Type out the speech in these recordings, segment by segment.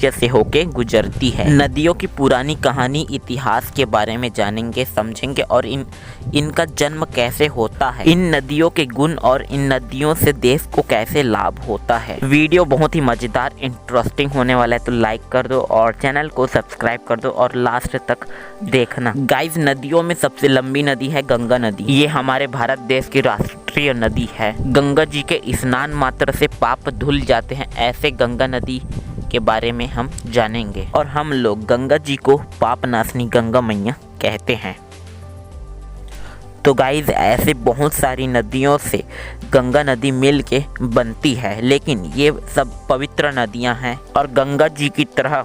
मध्य से होके गुजरती है। नदियों की पुरानी कहानी, इतिहास के बारे में जानेंगे, समझेंगे और इनका जन्म कैसे होता है, इन नदियों के गुण और इन नदियों से देश को कैसे लाभ होता है। वीडियो बहुत ही मजेदार इंटरेस्टिंग होने वाला है, तो लाइक कर दो और चैनल को सब्सक्राइब कर दो और लास्ट तक देखना। गाइस, नदियों में सबसे लंबी नदी है गंगा नदी। ये हमारे भारत देश की राष्ट्रीय नदी है। गंगा जी के स्नान मात्र से पाप धुल जाते हैं, ऐसे गंगा नदी के बारे में हम जानेंगे। और हम लोग गंगा जी को पाप नाशनी गंगा मैया कहते हैं। तो गाइस, ऐसे बहुत सारी नदियों से गंगा नदी मिल के बनती है, लेकिन ये सब पवित्र नदियां हैं और गंगा जी की तरह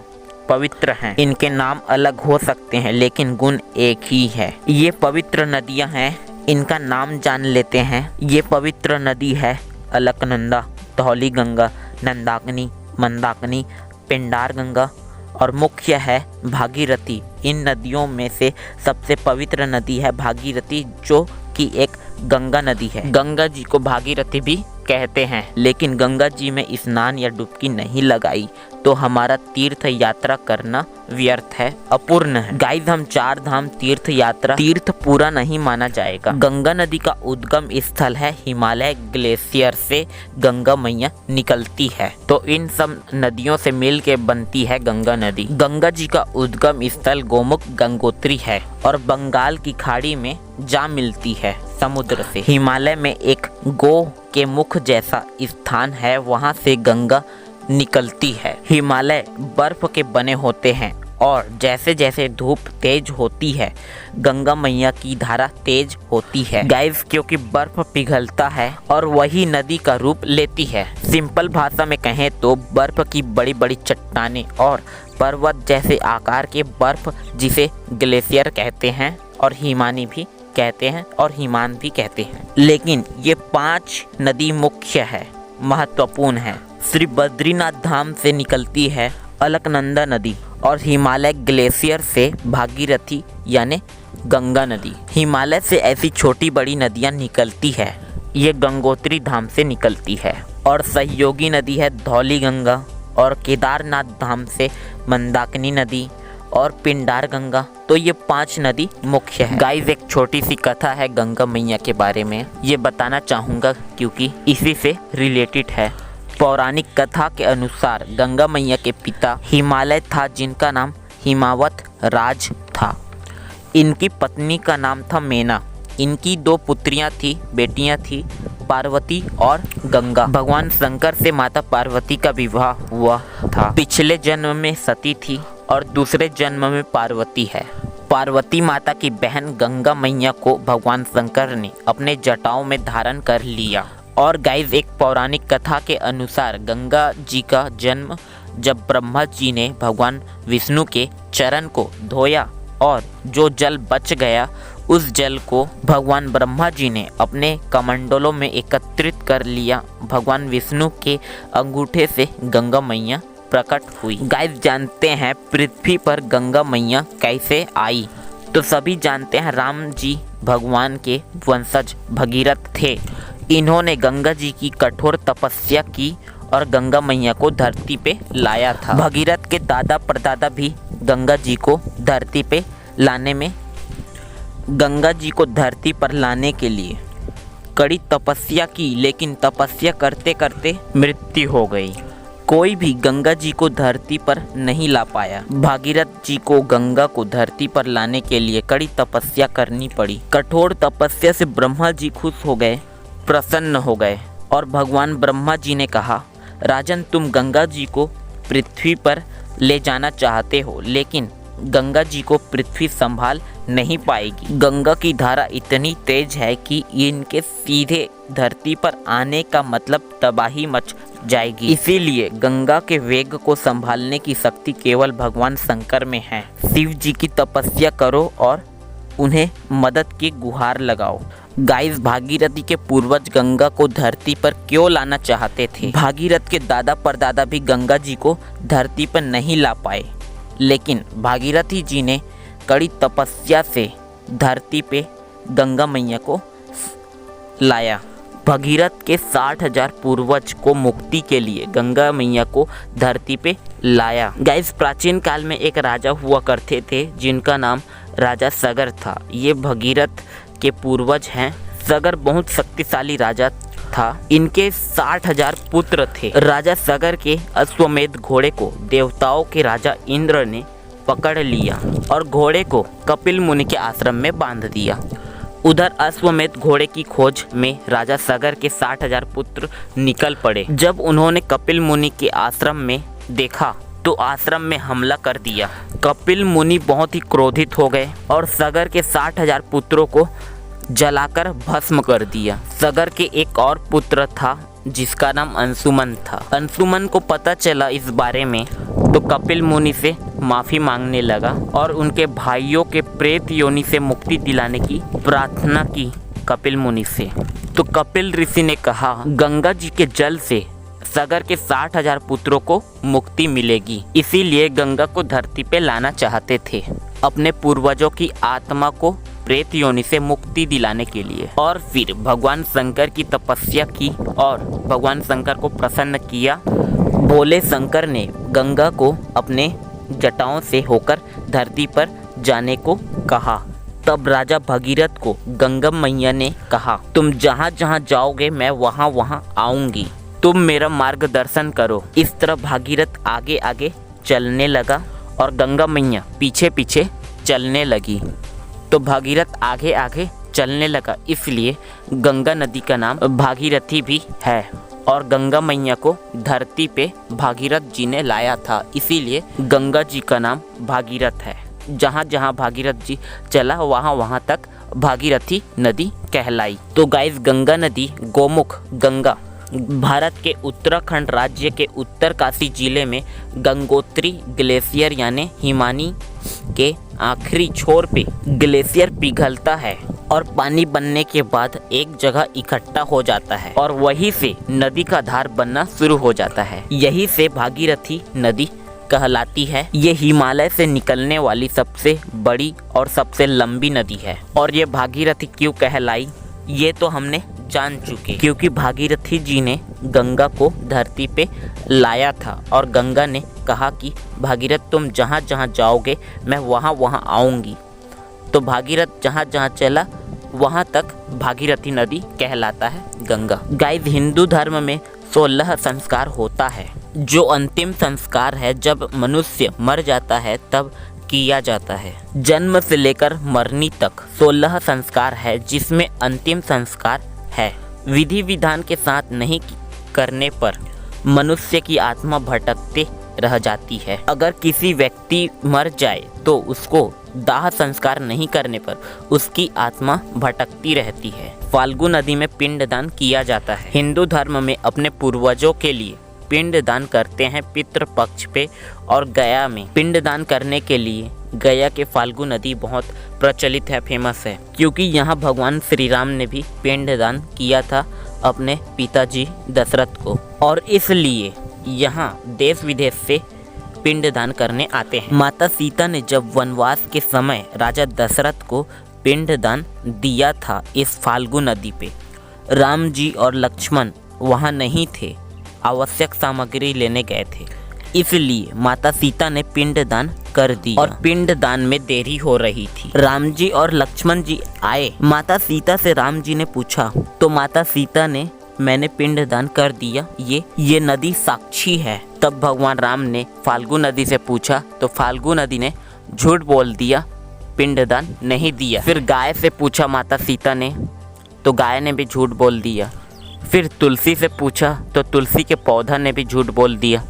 पवित्र हैं। इनके नाम अलग हो सकते हैं लेकिन गुण एक ही है। ये पवित्र नदियां हैं, इनका नाम जान लेते हैं। ये पवित्र नदी है अलकनंदा, धौली गंगा, नंदाकिनी, मंदाकिनी, पिंडार गंगा और मुख्य है भागीरथी। इन नदियों में से सबसे पवित्र नदी है भागीरथी, जो कि एक गंगा नदी है। गंगा जी को भागीरथी भी कहते हैं, लेकिन गंगा जी में स्नान या डुबकी नहीं लगाई तो हमारा तीर्थ यात्रा करना व्यर्थ है, अपूर्ण है। गाइस, हम 4 धाम तीर्थ यात्रा तीर्थ पूरा नहीं माना जाएगा। गंगा नदी का उद्गम स्थल है हिमालय ग्लेशियर से गंगा मैया निकलती है, तो इन सब नदियों से मिल के बनती है गंगा नदी। गंगा जी का उद्गम स्थल गोमुख गंगोत्री है और बंगाल की खाड़ी में जा मिलती है समुद्र से। हिमालय में एक गो के मुख जैसा स्थान है, वहां से गंगा निकलती है। हिमालय बर्फ के बने होते हैं और जैसे जैसे धूप तेज होती है गंगा मैया की धारा तेज होती है। गाइस, क्योंकि बर्फ पिघलता है और वही नदी का रूप लेती है। सिंपल भाषा में कहें तो बर्फ की बड़ी बड़ी चट्टानें और पर्वत जैसे आकार के बर्फ, जिसे ग्लेशियर कहते हैं और हिमानी भी कहते हैं और हिमान भी कहते हैं। लेकिन ये 5 नदी मुख्य है, महत्वपूर्ण है। श्री बद्रीनाथ धाम से निकलती है अलकनंदा नदी और हिमालय ग्लेशियर से भागीरथी यानी गंगा नदी। हिमालय से ऐसी छोटी बड़ी नदियां निकलती है, ये गंगोत्री धाम से निकलती है और सहयोगी नदी है धौली गंगा और केदारनाथ धाम से मंदाकिनी नदी और पिंडार गंगा। तो ये 5 नदी मुख्य है। गाइस, एक छोटी सी कथा है गंगा मैया के बारे में, ये बताना चाहूँगा क्योंकि इसी से रिलेटेड है। पौराणिक कथा के अनुसार गंगा मैया के पिता हिमालय था, जिनका नाम हिमावत राज था। इनकी पत्नी का नाम था मेना। इनकी 2 पुत्रियां थी, बेटियां थी, पार्वती और गंगा। भगवान शंकर से माता पार्वती का विवाह हुआ था। पिछले जन्म में सती थी और दूसरे जन्म में पार्वती है। पार्वती माता की बहन गंगा मैया को भगवान शंकर ने अपने जटाओं में धारण कर लिया। और गाइस, एक पौराणिक कथा के अनुसार गंगा जी का जन्म जब ब्रह्मा जी ने भगवान विष्णु के चरण को धोया और जो जल बच गया, उस जल को भगवान ब्रह्मा जी ने अपने कमंडलों में एकत्रित कर लिया। भगवान विष्णु के अंगूठे से गंगा मैया प्रकट हुई। गाइस, जानते हैं पृथ्वी पर गंगा मैया कैसे आई? तो सभी जानते हैं राम जी भगवान के वंशज भगीरथ थे। इन्होंने गंगा जी की कठोर तपस्या की और गंगा मैया को धरती पे लाया था। भगीरथ के दादा परदादा भी गंगा जी को धरती पे लाने में गंगा जी को धरती पर लाने के लिए कड़ी तपस्या की, लेकिन तपस्या करते करते मृत्यु हो गई। कोई भी गंगा जी को धरती पर नहीं ला पाया। भागीरथ जी को गंगा को धरती पर लाने के लिए कड़ी तपस्या करनी पड़ी। कठोर तपस्या से ब्रह्मा जी खुश हो गए, प्रसन्न हो गए और भगवान ब्रह्मा जी ने कहा, राजन, तुम गंगा जी को पृथ्वी पर ले जाना चाहते हो, लेकिन गंगा जी को पृथ्वी संभाल नहीं पाएगी। गंगा की धारा इतनी तेज है कि इनके सीधे धरती पर आने का मतलब तबाही मच जाएगी। इसीलिए गंगा के वेग को संभालने की शक्ति केवल भगवान शंकर में है। शिव जी की तपस्या करो और उन्हें मदद की गुहार लगाओ। गाइस, भागीरथी के पूर्वज गंगा को धरती पर क्यों लाना चाहते थे? भागीरथ के दादा परदादा भी गंगा जी को धरती पर नहीं ला पाए, लेकिन भागीरथी जी ने कड़ी तपस्या से धरती पे गंगा मैया को लाया। भगीरथ के 60,000 पूर्वज को मुक्ति के लिए गंगा मैया को धरती पे लाया। गाइस, प्राचीन काल में एक राजा हुआ करते थे जिनका नाम राजा सगर था। ये भगीरथ के पूर्वज हैं। सगर बहुत शक्तिशाली राजा था। इनके 60,000 पुत्र थे। राजा सगर के अश्वमेध घोड़े को देवताओं के राजा इंद्र ने पकड़ लिया और घोड़े को कपिल मुनि के आश्रम में बांध दिया। उधर अश्वमेध घोड़े की खोज में राजा सगर के 60,000 पुत्र निकल पड़े। जब उन्होंने कपिल मुनि के आश्रम में देखा तो आश्रम में हमला कर दिया। कपिल मुनि बहुत ही क्रोधित हो गए और सगर के 60,000 पुत्रों को जलाकर भस्म कर दिया। सगर के एक और पुत्र था जिसका नाम अंशुमन था। अंशुमन को पता चला इस बारे में तो कपिल मुनि से माफ़ी मांगने लगा और उनके भाइयों के प्रेत योनि से मुक्ति दिलाने की प्रार्थना की कपिल मुनि से। तो कपिल ऋषि ने कहा, गंगा जी के जल से सगर के 60,000 पुत्रों को मुक्ति मिलेगी, इसीलिए गंगा को धरती पे लाना चाहते थे अपने पूर्वजों की आत्मा को प्रेत योनि से मुक्ति दिलाने के लिए। और फिर भगवान शंकर की तपस्या की और भगवान शंकर को प्रसन्न किया। भोले शंकर ने गंगा को अपने जटाओं से होकर धरती पर जाने को कहा। तब राजा भगीरथ को गंगा मैया ने कहा, तुम जहाँ जहाँ जाओगे मैं वहाँ वहाँ आऊँगी, तुम मेरा मार्गदर्शन करो। इस तरह भागीरथ आगे आगे चलने लगा और गंगा मैया पीछे पीछे चलने लगी। तो भागीरथ आगे आगे चलने लगा, इसलिए गंगा नदी का नाम भागीरथी भी है। और गंगा मैया को धरती पे भागीरथ जी ने लाया था, इसीलिए गंगा जी का नाम भागीरथ है। जहाँ जहाँ भागीरथ जी चला वहाँ वहाँ तक भागीरथी नदी कहलाई। तो गाइस, गंगा नदी गोमुख गंगा भारत के उत्तराखंड राज्य के उत्तरकाशी जिले में गंगोत्री ग्लेशियर यानी हिमानी के आखिरी छोर पे ग्लेशियर पिघलता है और पानी बनने के बाद एक जगह इकट्ठा हो जाता है और वहीं से नदी का धार बनना शुरू हो जाता है। यही से भागीरथी नदी कहलाती है। ये हिमालय से निकलने वाली सबसे बड़ी और सबसे लंबी नदी है। और ये भागीरथी क्यों कहलाई ये तो हमने जान चुके, क्योंकि भागीरथी जी ने गंगा को धरती पे लाया था और गंगा ने कहा कि भागीरथ तुम जहाँ जहाँ जाओगे मैं वहाँ वहाँ आऊँगी। तो भागीरथ जहाँ जहाँ चला वहाँ तक भागीरथी नदी कहलाता है गंगा। गाइस, हिंदू धर्म में 16 संस्कार होता है। जो अंतिम संस्कार है जब मनुष्य मर जाता है तब किया जाता है। जन्म से लेकर मरनी तक 16 संस्कार है, जिसमें अंतिम संस्कार है। विधि विधान के साथ नहीं करने पर मनुष्य की आत्मा भटकते रह जाती है। अगर किसी व्यक्ति मर जाए तो उसको दाह संस्कार नहीं करने पर उसकी आत्मा भटकती रहती है। फाल्गु नदी में पिंडदान किया जाता है। हिंदू धर्म में अपने पूर्वजों के लिए पिंडदान करते हैं पितृ पक्ष पे। और गया में पिंडदान करने के लिए गया के फाल्गु नदी बहुत प्रचलित है, फेमस है, क्योंकि यहाँ भगवान श्री राम ने भी पिंडदान किया था अपने पिताजी दशरथ को, और इसलिए यहाँ देश विदेश से पिंडदान करने आते हैं। माता सीता ने जब वनवास के समय राजा दशरथ को पिंडदान दिया था इस फाल्गु नदी पे। राम जी और लक्ष्मण वहाँ नहीं थे, आवश्यक सामग्री लेने गए थे, इसलिए माता सीता ने पिंडदान कर दिया और पिंडदान में देरी हो रही थी। राम जी और लक्ष्मण जी आए। माता सीता से राम जी ने पूछा तो माता सीता ने मैंने पिंडदान कर दिया, ये नदी साक्षी है। तब भगवान राम ने फाल्गु नदी से पूछा तो फाल्गु नदी ने झूठ बोल दिया, पिंडदान नहीं दिया। फिर गाय से पूछा माता सीता ने तो गाय ने भी झूठ बोल दिया। फिर तुलसी से पूछा तो तुलसी के पौधा ने भी झूठ बोल दिया।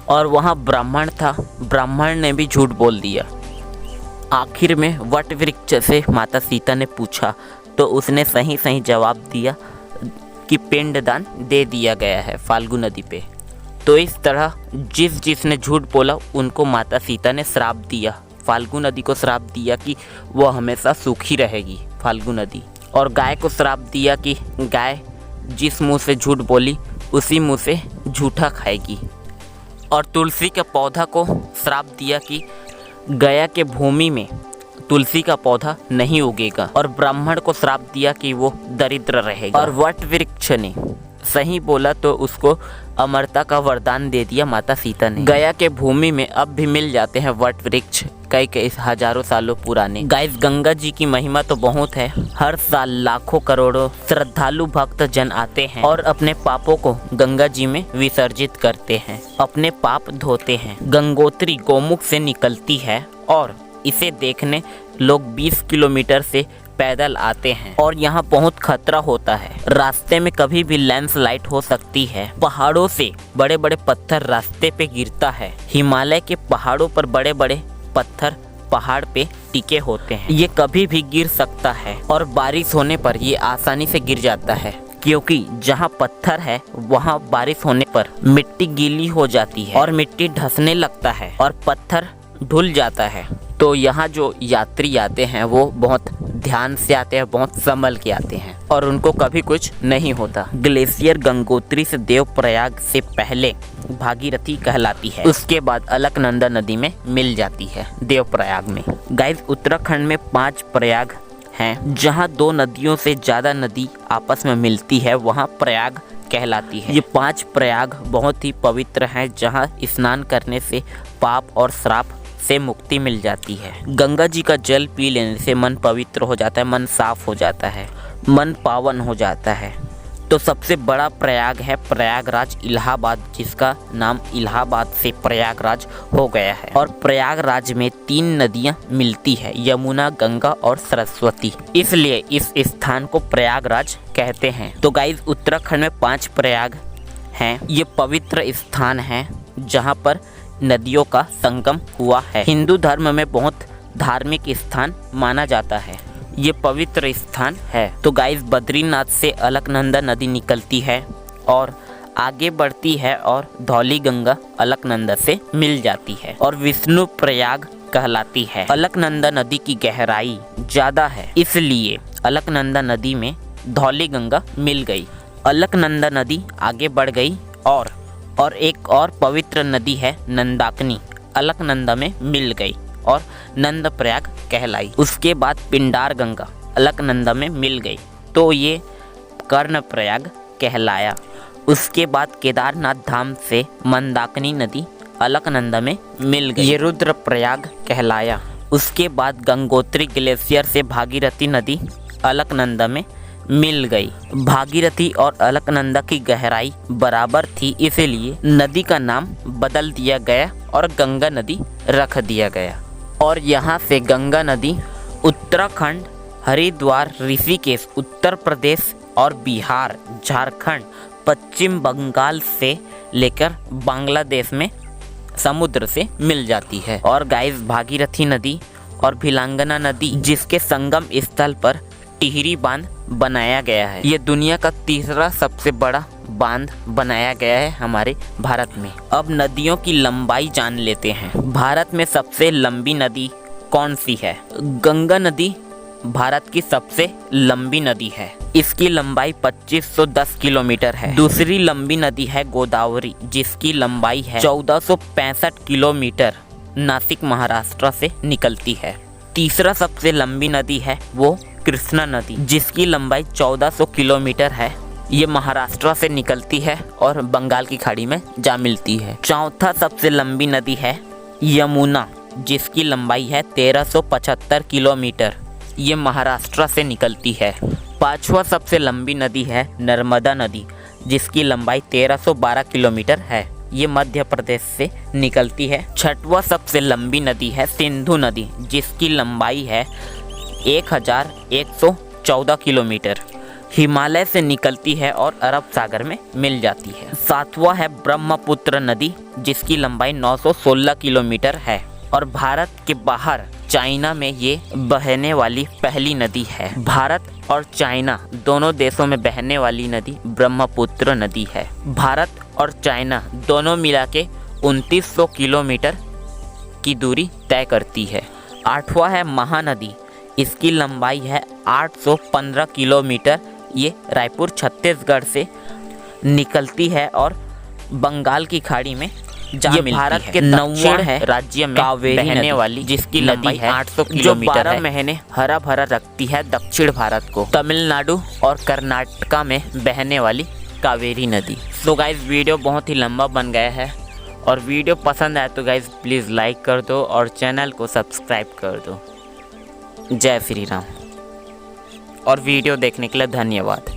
और वहाँ ब्राह्मण था, ब्राह्मण ने भी झूठ बोल दिया। आखिर में वट वृक्ष से माता सीता ने पूछा तो उसने सही सही जवाब दिया कि पिंडदान दे दिया गया है फाल्गु नदी पे। तो इस तरह जिसने झूठ बोला उनको माता सीता ने श्राप दिया, फाल्गु नदी को श्राप दिया कि वह हमेशा सूखी रहेगी फाल्गु नदी। और गाय को श्राप दिया कि गाय जिस मुंह से झूठ बोली उसी मुंह से झूठा खाएगी। और तुलसी के पौधा को श्राप दिया कि गया के भूमि में तुलसी का पौधा नहीं उगेगा। और ब्राह्मण को श्राप दिया कि वो दरिद्र रहेगा। और वट वृक्ष ने सही बोला तो उसको अमरता का वरदान दे दिया माता सीता ने। गया के भूमि में अब भी मिल जाते हैं वट वृक्ष, कई हजारों सालों पुराने। गाइस, गंगा जी की महिमा तो बहुत है। हर साल लाखों करोड़ों श्रद्धालु भक्त जन आते हैं और अपने पापों को गंगा जी में विसर्जित करते हैं, अपने पाप धोते हैं। गंगोत्री गोमुख से निकलती है और इसे देखने लोग 20 किलोमीटर से पैदल आते हैं और यहाँ बहुत खतरा होता है। रास्ते में कभी भी लैंडस्लाइड हो सकती है। पहाड़ों से बड़े बड़े पत्थर रास्ते पे गिरता है। हिमालय के पहाड़ों पर बड़े बड़े पत्थर पहाड़ पे टिके होते हैं। ये कभी भी गिर सकता है और बारिश होने पर ये आसानी से गिर जाता है, क्योंकि जहाँ पत्थर है वहाँ बारिश होने पर मिट्टी गीली हो जाती है और मिट्टी धंसने लगता है और पत्थर धुल जाता है। तो यहाँ जो यात्री आते हैं वो बहुत ध्यान से आते हैं, बहुत संभल के आते हैं और उनको कभी कुछ नहीं होता। ग्लेशियर गंगोत्री से देवप्रयाग से पहले भागीरथी कहलाती है, उसके बाद अलकनंदा नदी में मिल जाती है देवप्रयाग में। गाइस, उत्तराखंड में 5 प्रयाग हैं। जहाँ 2 नदियों से ज़्यादा नदी आपस में मिलती है वहाँ प्रयाग कहलाती है। ये 5 प्रयाग बहुत ही पवित्र हैं, जहाँ स्नान करने से पाप और श्राप से मुक्ति मिल जाती है। गंगा जी का जल पी लेने से मन पवित्र हो जाता है, मन साफ हो जाता है, मन पावन हो जाता है। तो सबसे बड़ा प्रयाग है प्रयागराज इलाहाबाद, जिसका नाम इलाहाबाद से प्रयागराज हो गया है। और प्रयागराज में 3 नदियां मिलती है, यमुना, गंगा और सरस्वती, इसलिए इस स्थान को प्रयागराज कहते हैं। तो गाइस, उत्तराखंड में 5 प्रयाग हैं। ये पवित्र स्थान है जहाँ पर नदियों का संगम हुआ है। हिंदू धर्म में बहुत धार्मिक स्थान माना जाता है, ये पवित्र स्थान है। तो गाइस, बद्रीनाथ से अलकनंदा नदी निकलती है और आगे बढ़ती है और धौली गंगा अलकनंदा से मिल जाती है और विष्णु प्रयाग कहलाती है। अलकनंदा नदी की गहराई ज़्यादा है, इसलिए अलकनंदा नदी में धौली गंगा मिल गई। अलकनंदा नदी आगे बढ़ गई और एक और पवित्र नदी है नंदाकिनी, अलकनंदा में मिल गई और नंद प्रयाग कहलाई। उसके बाद पिंडार गंगा अलकनंदा में मिल गई, तो ये कर्ण प्रयाग कहलाया। उसके बाद केदारनाथ धाम से मंदाकिनी नदी अलकनंदा में मिल गई, ये रुद्र प्रयाग कहलाया। उसके बाद गंगोत्री ग्लेशियर से भागीरथी नदी अलकनंदा में मिल गई। भागीरथी और अलकनंदा की गहराई बराबर थी, इसीलिए नदी का नाम बदल दिया गया और गंगा नदी रख दिया गया। और यहाँ से गंगा नदी उत्तराखंड, हरिद्वार, ऋषिकेश, उत्तर प्रदेश और बिहार, झारखंड, पश्चिम बंगाल से लेकर बांग्लादेश में समुद्र से मिल जाती है। और गाइस, भागीरथी नदी और भिलांगना नदी, जिसके संगम स्थल पर टिहरी बांध बनाया गया है, ये दुनिया का 3रा सबसे बड़ा बांध बनाया गया है हमारे भारत में। अब नदियों की लंबाई जान लेते हैं। भारत में सबसे लंबी नदी कौन सी है? गंगा नदी भारत की सबसे लंबी नदी है, इसकी लंबाई 2510 किलोमीटर है। दूसरी लंबी नदी है गोदावरी, जिसकी लंबाई है 1465 किलोमीटर, नासिक महाराष्ट्र से निकलती है। तीसरा सबसे लंबी नदी है वो कृष्णा नदी, जिसकी लंबाई 1400 किलोमीटर है, ये महाराष्ट्र से निकलती है और बंगाल की खाड़ी में जा मिलती है। चौथा सबसे लंबी नदी है यमुना, जिसकी लंबाई है 1375 किलोमीटर, ये महाराष्ट्र से निकलती है। पांचवा सबसे लंबी नदी है नर्मदा नदी, जिसकी लंबाई 1312 किलोमीटर है, ये मध्य प्रदेश से निकलती है। छठवा सबसे लंबी नदी है सिंधु नदी, जिसकी लंबाई है 1114 किलोमीटर, हिमालय से निकलती है और अरब सागर में मिल जाती है। सातवां है ब्रह्मपुत्र नदी, जिसकी लंबाई 916 किलोमीटर है और भारत के बाहर चाइना में ये बहने वाली पहली नदी है। भारत और चाइना दोनों देशों में बहने वाली नदी ब्रह्मपुत्र नदी है। भारत और चाइना दोनों मिला के 2900 किलोमीटर की दूरी तय करती है। आठवां है महानदी, इसकी लंबाई है 815 किलोमीटर, ये रायपुर छत्तीसगढ़ से निकलती है और बंगाल की खाड़ी में जा मिलती है। भारत के दक्षिण है राज्य में बहने वाली, जिसकी लंबाई है 800 किलोमीटर, जो 12 महीने हरा भरा रखती है दक्षिण भारत को। तमिलनाडु और कर्नाटका में बहने वाली कावेरी नदी। तो गाइस वीडियो बहुत ही लंबा बन गया है और वीडियो पसंद आए तो गाइस प्लीज़ लाइक कर दो और चैनल को सब्सक्राइब कर दो। जय श्री राम और वीडियो देखने के लिए धन्यवाद।